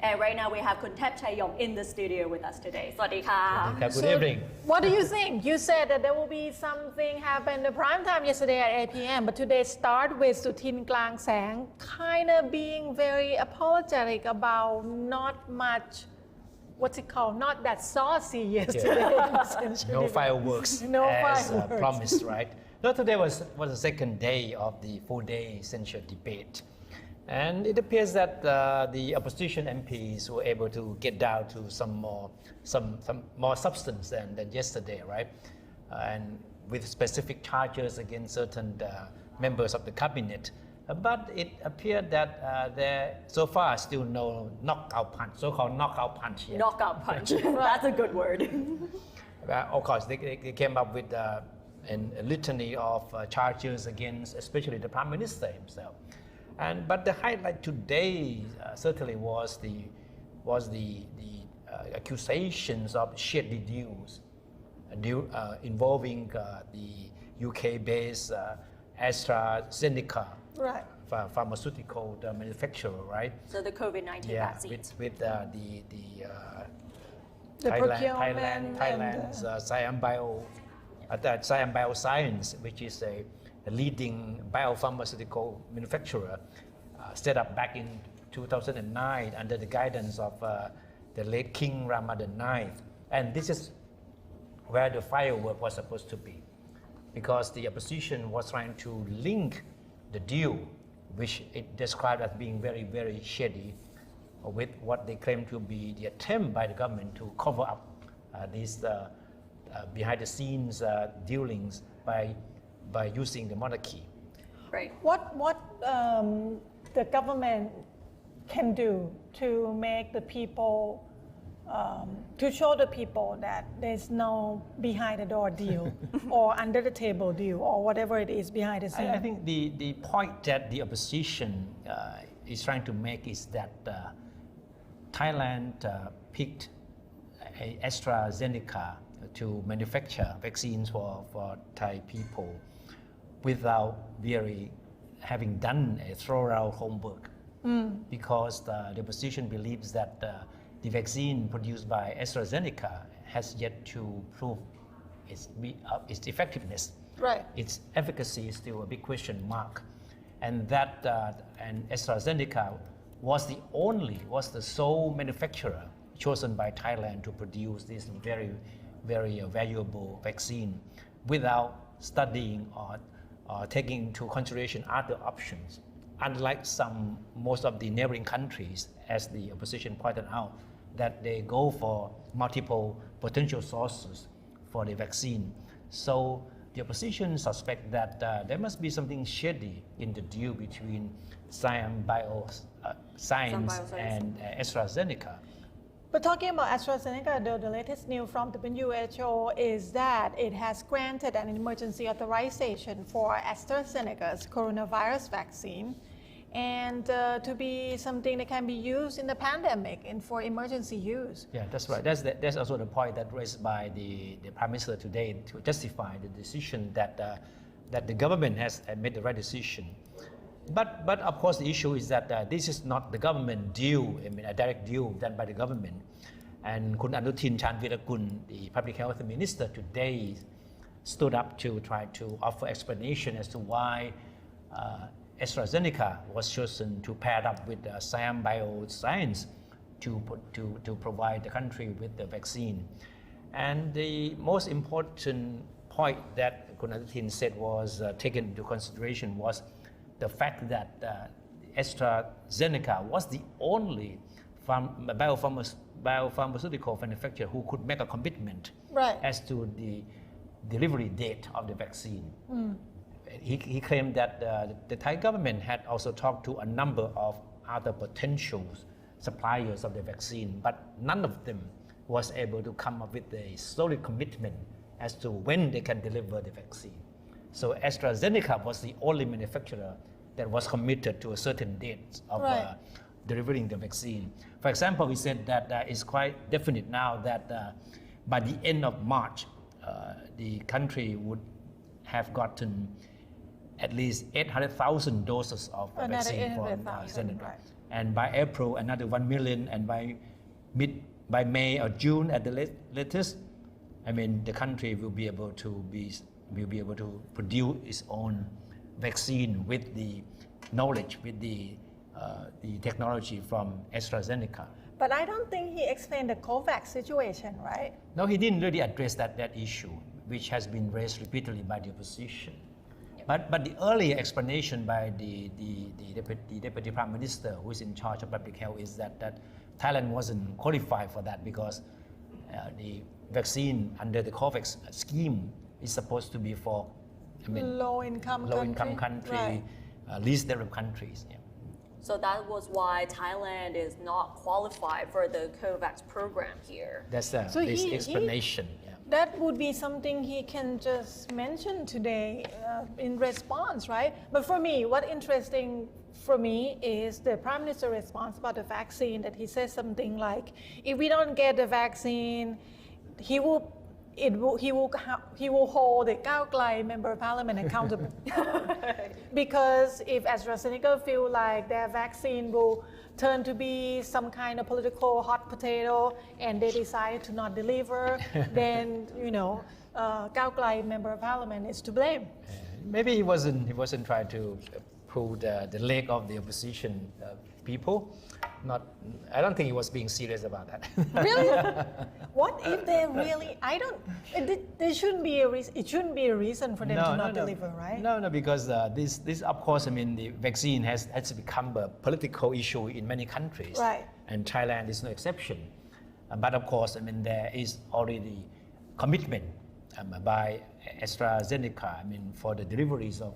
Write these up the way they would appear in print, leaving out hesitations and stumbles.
And right now we have Kun Thep Chayong in the studio with us today. สวัสดีค่ะ Good evening. What do you think? You said that there will be something happen the prime time yesterday at 8 p.m. But today start with Sutin Klang Sang kind of being very apologetic about not much, what's it called? Not that saucy yesterday. No fireworks No as fireworks. promised, right? No, today was the second day of the four-day censure debate. And it appears that the opposition MPs were able to get down to some more substance than yesterday, right? And with specific charges against certain members of the cabinet. But it appeared that there so far still no knockout punch, so-called knockout punch yet. Knockout punch. That's a good word. Of course, they came up with a litany of charges against, especially the Prime Minister himself. But the highlight today certainly was the accusations of shady deals involving the UK-based AstraZeneca Right. pharmaceutical manufacturer, right? So the COVID-19 vaccines. With The procurement Thailand's Siam Bioscience, which is a leading biopharmaceutical manufacturer, set up back in 2009 under the guidance of the late King Ramadan IX. And this is where the firework was supposed to be, because the opposition was trying to link the deal, which it described as being very, very shady, with what they claim to be the attempt by the government to cover up these behind the scenes dealings by using the monarchy. Right. What the government can do to make the people, to show the people that there's no behind the door deal or under the table deal or whatever it is behind the scene? I think the point that the opposition is trying to make is that Thailand picked AstraZeneca to manufacture vaccines for Thai people without really having done a thorough homework, because the opposition believes that the vaccine produced by AstraZeneca has yet to prove its effectiveness. Right. Its efficacy is still a big question mark, and that and AstraZeneca was the sole manufacturer chosen by Thailand to produce this very, very valuable vaccine without studying or taking into consideration other options. Unlike most of the neighboring countries, as the opposition pointed out, that they go for multiple potential sources for the vaccine. So the opposition suspect that there must be something shady in the deal between Siam Bioscience and AstraZeneca. But talking about AstraZeneca, the latest news from the WHO is that it has granted an emergency authorization for AstraZeneca's coronavirus vaccine, and to be something that can be used in the pandemic and for emergency use. Yeah, that's right. That's also the point that raised by the Prime Minister today to justify the decision that the government has made the right decision. But of course, the issue is that this is not the government deal, a direct deal done by the government. And Kun Anutin Chanvirakul, the Public Health Minister, today stood up to try to offer explanation as to why AstraZeneca was chosen to pair up with Siam Bioscience to provide the country with the vaccine. And the most important point that Kun Anutin said was taken into consideration was the fact that AstraZeneca was the only biopharmaceutical manufacturer who could make a commitment as to the delivery date of the vaccine. He claimed that the Thai government had also talked to a number of other potential suppliers of the vaccine, but none of them was able to come up with a solid commitment as to when they can deliver the vaccine. So AstraZeneca was the only manufacturer that was committed to a certain date of delivering the vaccine. For example, he said that it's quite definite now that by the end of March, the country would have gotten at least 800,000 doses of Another vaccine from 800,000, Senegal. right. And by April, another 1 million, and by May or June at the latest, I mean, the country will be able to produce its own vaccine with the knowledge, with the technology from AstraZeneca. But I don't think he explained the COVAX situation, right? No, he didn't really address that issue, which has been raised repeatedly by the opposition. But the earlier explanation by the Deputy Prime Minister, who is in charge of public health, is that Thailand wasn't qualified for that because the vaccine under the COVAX scheme is supposed to be for low-income country, right. Least developed countries. Yeah. So that was why Thailand is not qualified for the COVAX program here. That's So this he- explanation. Yeah. That would be something he can just mention today in response, right? But for me, what interesting for me is the Prime Minister's response about the vaccine, that he says something like, if we don't get the vaccine, he will hold the Khao Klai member of parliament accountable. Because if AstraZeneca feel like their vaccine will turn to be some kind of political hot potato and they decide to not deliver, then, Khao Klai member of parliament is to blame. Maybe he wasn't trying to pull the leg of the opposition people. I don't think he was being serious about that. Really? What if they really? There shouldn't be a reason. It shouldn't be a reason for them to not deliver, right? No, because this of course, I mean, the vaccine has become a political issue in many countries, Right. And Thailand is no exception. But of course, I mean, there is already commitment by AstraZeneca, I mean, for the deliveries of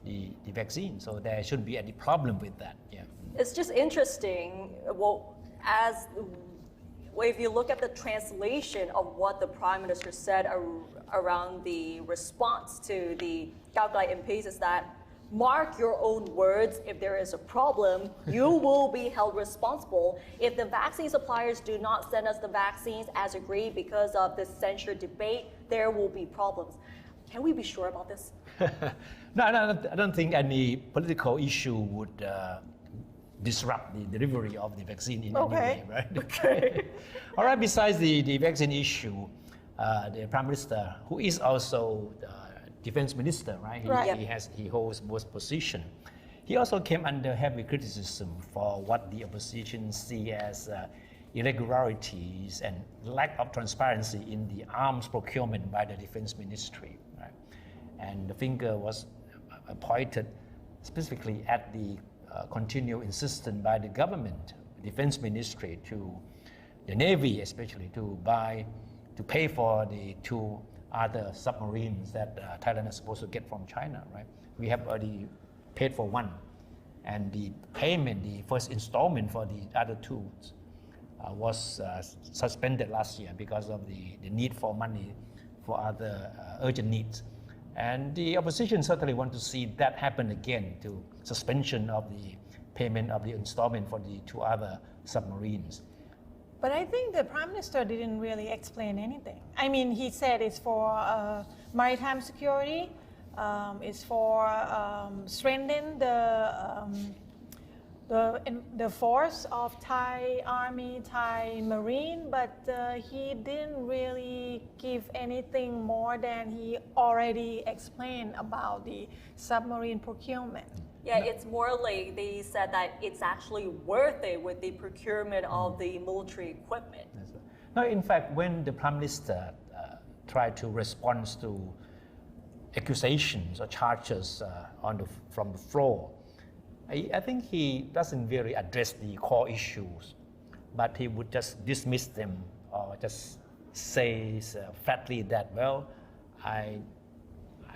the vaccine. So there shouldn't be any problem with that. Yeah. It's just interesting. Well, if you look at the translation of what the Prime Minister said around the response to the Khao Klai MPs, is that mark your own words. If there is a problem, you will be held responsible. If the vaccine suppliers do not send us the vaccines as agreed because of this censure debate, there will be problems. Can we be sure about this? No, I don't think any political issue would disrupt the delivery of the vaccine in any way, right? Okay. All right, besides the vaccine issue, the Prime Minister, who is also the Defense Minister, right? He holds both positions. He also came under heavy criticism for what the opposition see as irregularities and lack of transparency in the arms procurement by the Defense Ministry, right? And the finger was pointed specifically at the continued insistence by the government, Defense Ministry, to the Navy especially, to pay for the 2 other submarines that Thailand is supposed to get from China, right? We have already paid for 1, and the payment, the first installment for the other 2 was suspended last year because of the need for money for other urgent needs. And the opposition certainly want to see that happen again, to suspension of the payment of the installment for the 2 other submarines. But I think the Prime Minister didn't really explain anything. I mean, he said it's for maritime security, it's for strengthening the force of Thai Army, Thai Marine, but he didn't really give anything more than he already explained about the submarine procurement. Yeah, it's more like they said that it's actually worth it with the procurement of the military equipment. That's right. No, in fact, when the Prime Minister tried to respond to accusations or charges from the floor, I think he doesn't really address the core issues, but he would just dismiss them or just say flatly that, well, I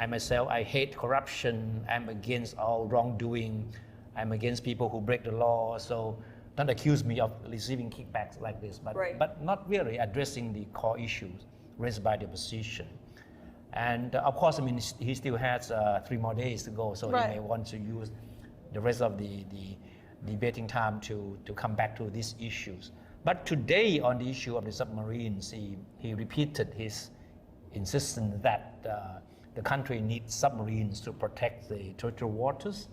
myself, I hate corruption, I'm against all wrongdoing, I'm against people who break the law, so don't accuse me of receiving kickbacks like this, but not really addressing the core issues raised by the opposition. And of course, I mean, he still has 3 more days to go, so he may want to use the rest of the debating time to come back to these issues. But today, on the issue of the submarines, he repeated his insistence that the country needs submarines to protect the territorial waters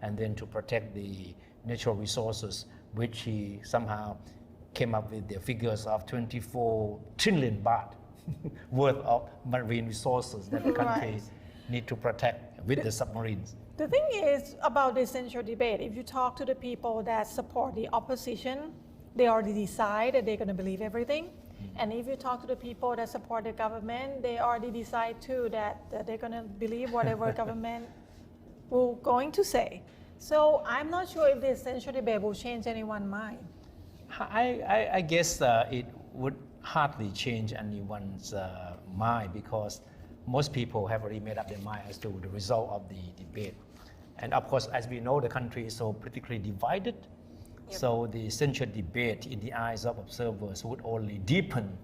and then to protect the natural resources, which he somehow came up with the figures of 24 trillion baht worth of marine resources that the country Right. need to protect with the submarines. The thing is about the essential debate, if you talk to the people that support the opposition, they already decide that they're going to believe everything. And if you talk to the people that support the government, they already decide too that they're going to believe whatever government will going to say. So I'm not sure if the essential debate will change anyone's mind. I guess it would hardly change anyone's mind because most people have already made up their mind as to the result of the debate. And of course, as we know, the country is so politically divided. So the essential debate in the eyes of observers would only deepen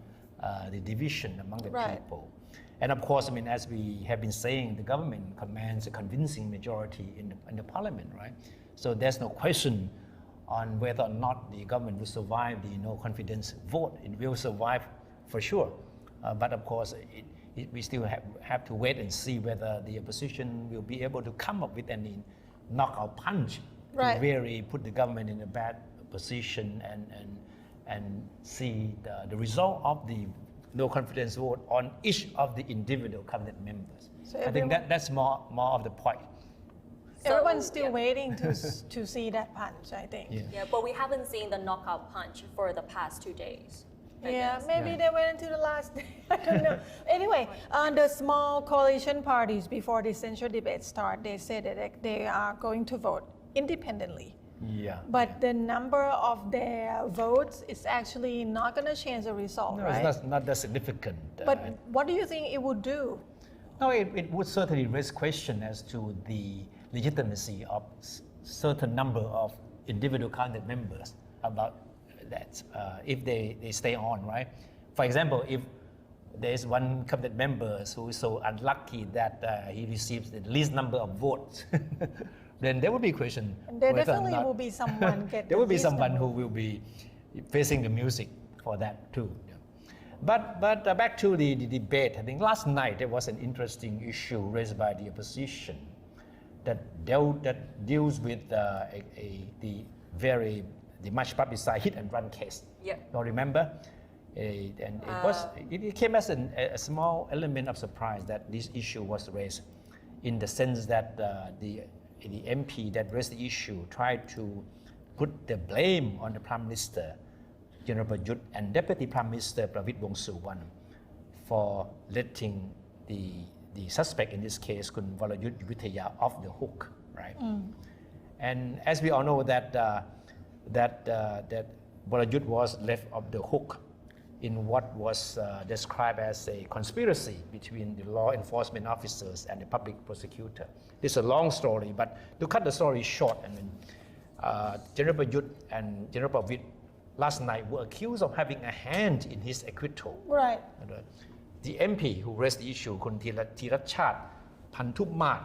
the division among the Right. people. And of course, I mean, as we have been saying, the government commands a convincing majority in the parliament, right? So there's no question on whether or not the government will survive the no confidence vote. It will survive for sure. But of course, we still have to wait and see whether the opposition will be able to come up with any knockout punch Right. to really put the government in a bad position and see the result of the no confidence vote on each of the individual cabinet members. So I think that's more of the point. So, Everyone's still yeah. waiting to see that punch, I think. Yeah. Yeah, but we haven't seen the knockout punch for the past 2 days. I Yeah, guess. maybe Yeah. they went into the last day. I don't know. Anyway, the small coalition parties, before the essential debate start, they said that they are going to vote independently. Yeah. But the number of their votes is actually not going to change the result, No, right? it's not that significant. But what do you think it would do? No, it would certainly raise question as to the legitimacy of certain number of individual cabinet members about that, if they stay on, right? For example, if there is one cabinet member who is so unlucky that he receives the least number of votes, then there will be question. And there whether or definitely not- will be someone get there will be least someone number. who will be facing the music for that too. Yeah. But back to the debate. I think last night there was an interesting issue raised by the opposition that deals with the much publicized hit and run case. Yeah. You all remember? And it came as a small element of surprise that this issue was raised, in the sense that the MP that raised the issue tried to put the blame on the Prime Minister, General Prayut, and Deputy Prime Minister Pravit Wongsuwan for letting the suspect in this case, Kun Warayut Yuthaya, off the hook, right? And as we all know that Warayut was left off the hook in what was described as a conspiracy between the law enforcement officers and the public prosecutor. This is a long story, but to cut the story short, I mean, General Prayut and General Pravit last night were accused of having a hand in his acquittal. Right. The MP who raised the issue, Kun Thirachat Phanthupmat,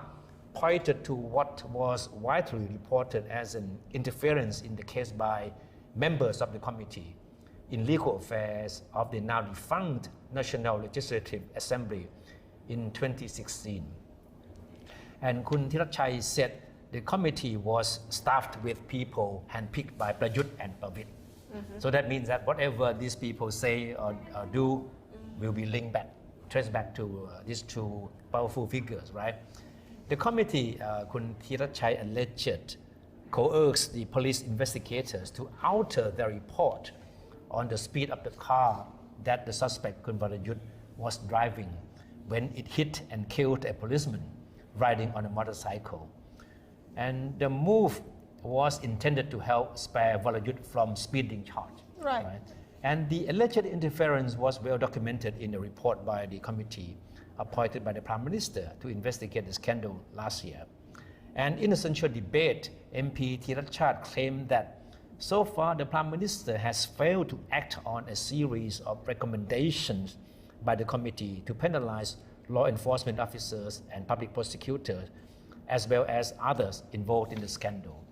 pointed to what was widely reported as an interference in the case by members of the Committee in Legal Affairs of the now defunct National Legislative Assembly in 2016. And Kun Thirachai said the committee was staffed with people handpicked by Prayut and Pravit. So that means that whatever these people say or do will be linked back, traced back to these two powerful figures, right? The committee, Kun Thirachai alleged, coerced the police investigators to alter their report on the speed of the car that the suspect, Kun Warayut, was driving when it hit and killed a policeman riding on a motorcycle. And the move was intended to help spare Warayut from speeding charge. Right. And the alleged interference was well documented in a report by the committee appointed by the Prime Minister to investigate the scandal last year. And in a central debate, MP Thirachat claimed that so far the Prime Minister has failed to act on a series of recommendations by the committee to penalize law enforcement officers and public prosecutors, as well as others involved in the scandal.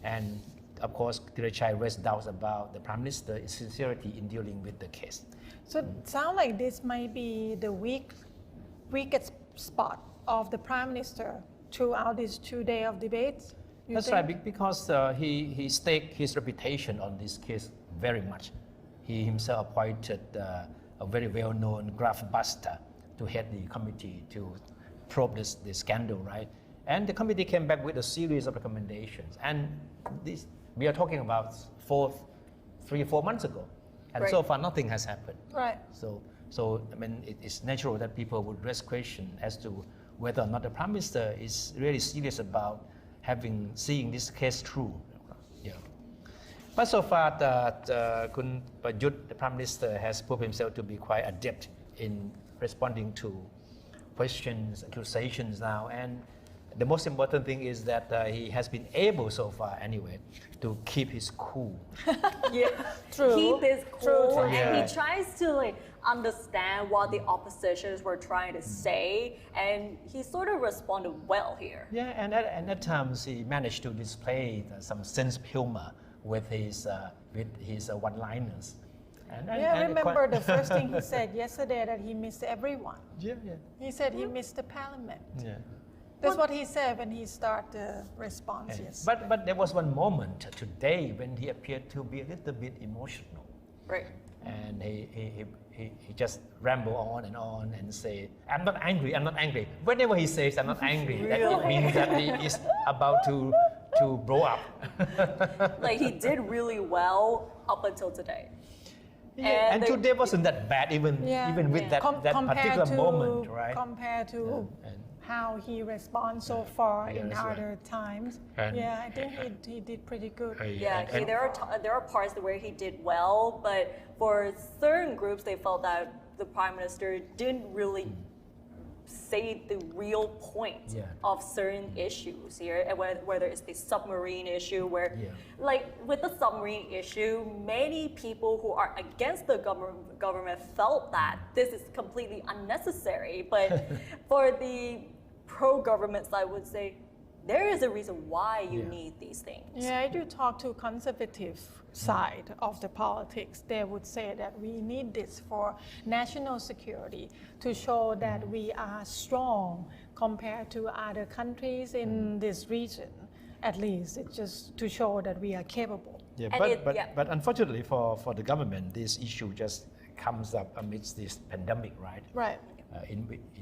And of course, Thirachai raised doubts about the Prime Minister's sincerity in dealing with the case. So it sounds like this might be the weakest spot of the Prime Minister throughout these 2 days of debates. That's right, because he staked his reputation on this case very much. He himself appointed a very well-known graph buster to head the committee to probe the scandal, right? And the committee came back with a series of recommendations. And this, we are talking about 3 or 4 months ago. And Right. so far, nothing has happened. Right. So I mean, it's natural that people would raise questions as to whether or not the Prime Minister is really serious about seeing this case through. Yeah. But so far, Kun Prayut, the Prime Minister, has proved himself to be quite adept in responding to questions, accusations now. And the most important thing is that he has been able so far, anyway, to keep his cool. Yeah, True. keep his True, cool, true. and Yeah. he tries to understand what the oppositions were trying to say, and he sort of responded well here. Yeah, and at times he managed to display some sense of humor with his one-liners. I remember the first thing he said yesterday, that he missed everyone. Yeah, yeah, He said he missed the parliament. yeah. That's what he said when he started the response. Yes. But there was one moment today when he appeared to be a little bit emotional, Right. and he just ramble on and say, "I'm not angry. I'm not angry." Whenever he says, "I'm not angry," that it means that he is about to blow up. Like he did really well up until today. Yeah, and the- today wasn't that bad, even with Yeah. that Compared particular to, moment, right? Compared to Yeah, and- how he responds so far Yeah, in that's right. other times. And- Yeah, I think he did pretty good. Yeah, there are parts where he did well, but for certain groups, they felt that the Prime Minister didn't really say the real point Yeah. of certain issues here, and whether it's the submarine issue, where, Yeah. like with the submarine issue, many people who are against the government felt that this is completely unnecessary, but for the pro-government side would say, there is a reason why you Yeah. need these things. Yeah, I do talk to conservative side of the politics. They would say that we need this for national security, to show that we are strong compared to other countries in this region. At least it's just to show that we are capable. Yeah, And but unfortunately for the government, this issue just comes up amidst this pandemic, right? Right.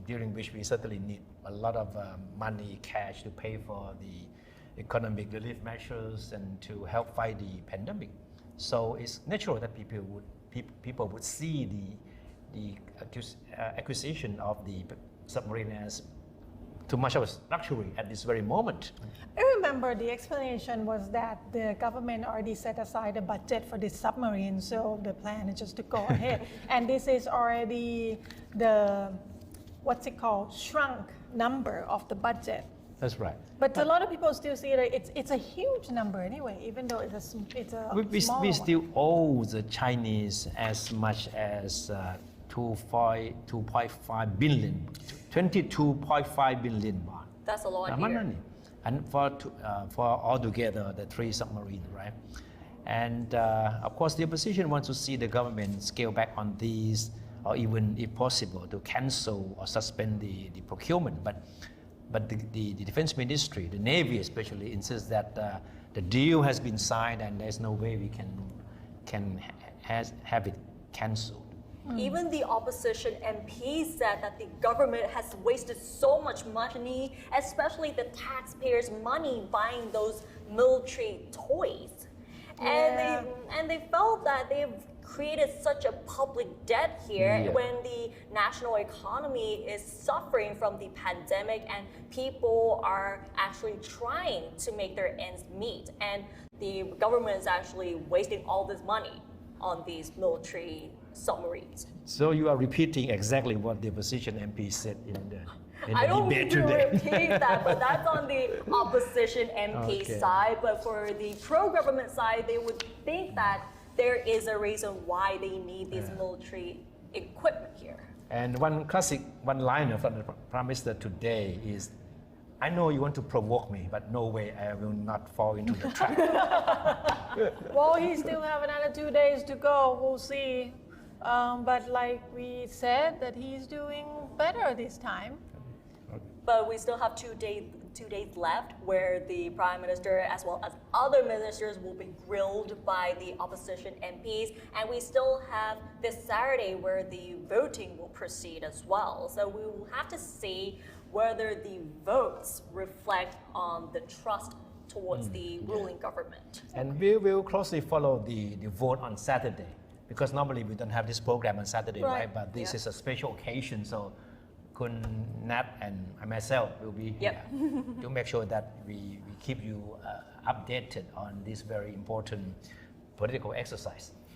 During which we certainly need a lot of money, cash to pay for the economic relief measures and to help fight the pandemic. So it's natural that people would see the acquisition of the submarine as too much of a luxury at this very moment. I remember the explanation was that the government already set aside a budget for this submarine, so the plan is just to go ahead. And this is already the, what's it called, shrunk number of the budget. That's right. But a lot of people still see that it's a huge number anyway, even though it's a small We one. still owe the Chinese as much as 2.5 billion, 22.5 billion baht. That's a lot here. Money. And for altogether the 3 submarines, right? And of course, the opposition wants to see the government scale back on these, or even, if possible, to cancel or suspend the procurement. But the Defense Ministry, the Navy especially, insists that the deal has been signed and there's no way we can have it cancelled. Even the opposition MP said that the government has wasted so much money, especially the taxpayers' money, buying those military toys. Yeah. And they felt that they've created such a public debt here Yeah. when the national economy is suffering from the pandemic and people are actually trying to make their ends meet. And the government is actually wasting all this money on these military submarines. So you are repeating exactly what the opposition MP said in the I don't debate need to today. repeat that, but that's on the opposition MP Okay. side. But for the pro-government side, they would think that there is a reason why they need this military equipment here. And one classic one-liner from the Prime Minister today is, I know you want to provoke me, but no way I will not fall into the trap. Well, he still have another 2 days to go. We'll see. But like we said, that he's doing better this time. But we still have 2 days left where the Prime Minister as well as other ministers will be grilled by the opposition MPs. And we still have this Saturday where the voting will proceed as well. So we will have to see whether the votes reflect on the trust towards the ruling government. And we will closely follow the vote on Saturday, because normally we don't have this program on Saturday, Right. right? But this Yeah. is a special occasion, so Kun Nat and myself will be here to make sure that we keep you updated on this very important political exercise.